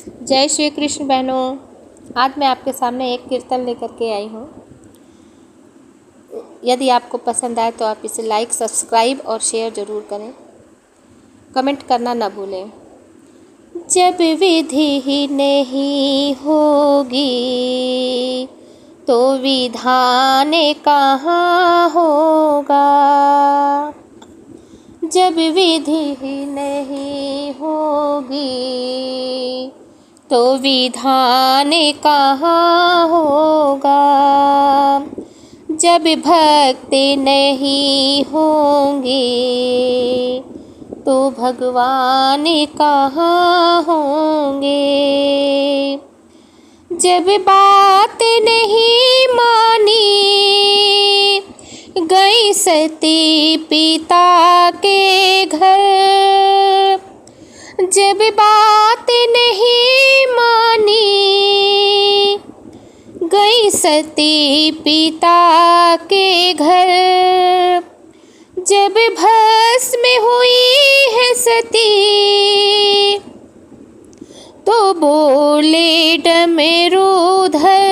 जय श्री कृष्ण बहनों। आज मैं आपके सामने एक कीर्तन लेकर के आई हूँ। यदि आपको पसंद आए तो आप इसे लाइक, सब्सक्राइब और शेयर ज़रूर करें। कमेंट करना न भूलें। जब विधि ही नहीं होगी तो विधान कहाँ होगा। जब विधि ही नहीं होगी तो विधान कहाँ होगा। जब भक्ति नहीं होंगे तो भगवान कहाँ होंगे। जब बात नहीं मानी गई सती पिता के घर। जब बात नहीं मानी गई सती पिता के घर। जब भस्म हुई है सती तो बोले डमरूधर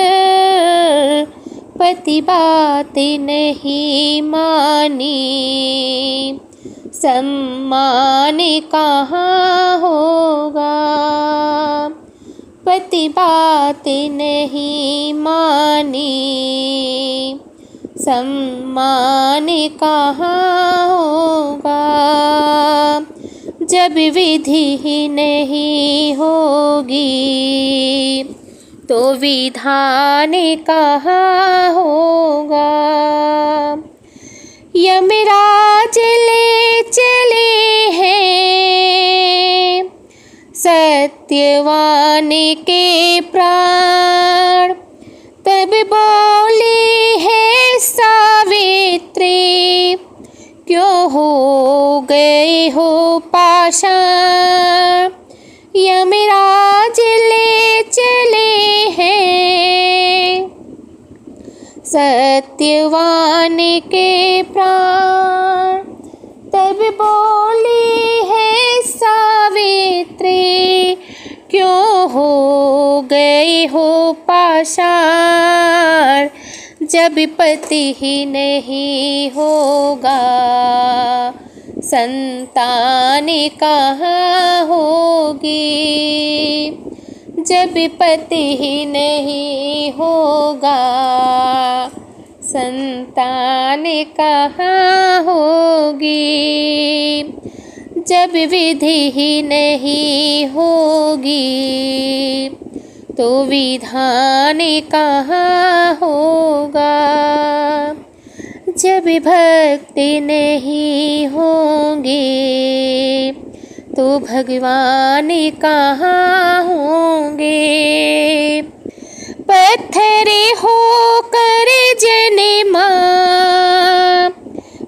पति बात नहीं मानी सम्मान कहाँ होगा। पति बात नहीं मानी सम्मान कहाँ होगा। जब विधि ही नहीं होगी तो विधान कहाँ होगा। यमराज ले चले हैं सत्यवान के प्राण। तब बोली है सावित्री क्यों हो गए हो पाषाण। यमराज ले चले हैं सत्यवान के प्राण। तब बोली है सावित्री क्यों हो गए हो पाषाण। जब पति ही नहीं होगा संतान कहाँ होगी। जब पति ही नहीं होगा संतान कहाँ होगी। जब विधि ही नहीं होगी तो विधान कहाँ होगा। जब भक्ति नहीं होंगे तो भगवान कहाँ होंगे। पत्थरे हो कर जन्मा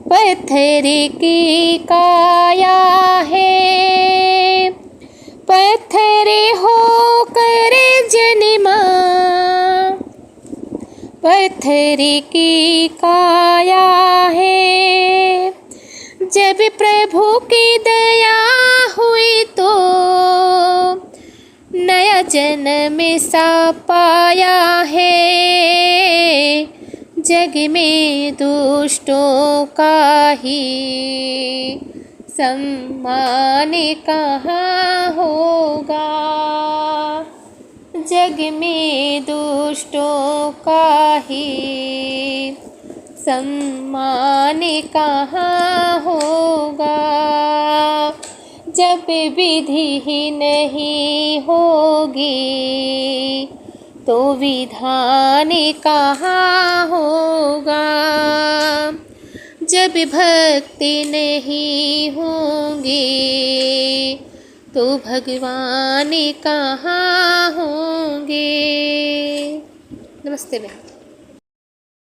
पत्थर की काया है। पत्थरे हो कर जन्मा पत्थर की काया है। जब प्रभु की दया हुई तो नया जन्म सा पाया है। जग में दुष्टों का ही सम्मान कहाँ होगा। जग में दुष्टों का ही सम्मान कहाँ होगा। जब विधि ही नहीं होगी तो विधान कहाँ होगा। जब भक्ति नहीं होंगी तो भगवान कहाँ होंगे। नमस्ते बहन।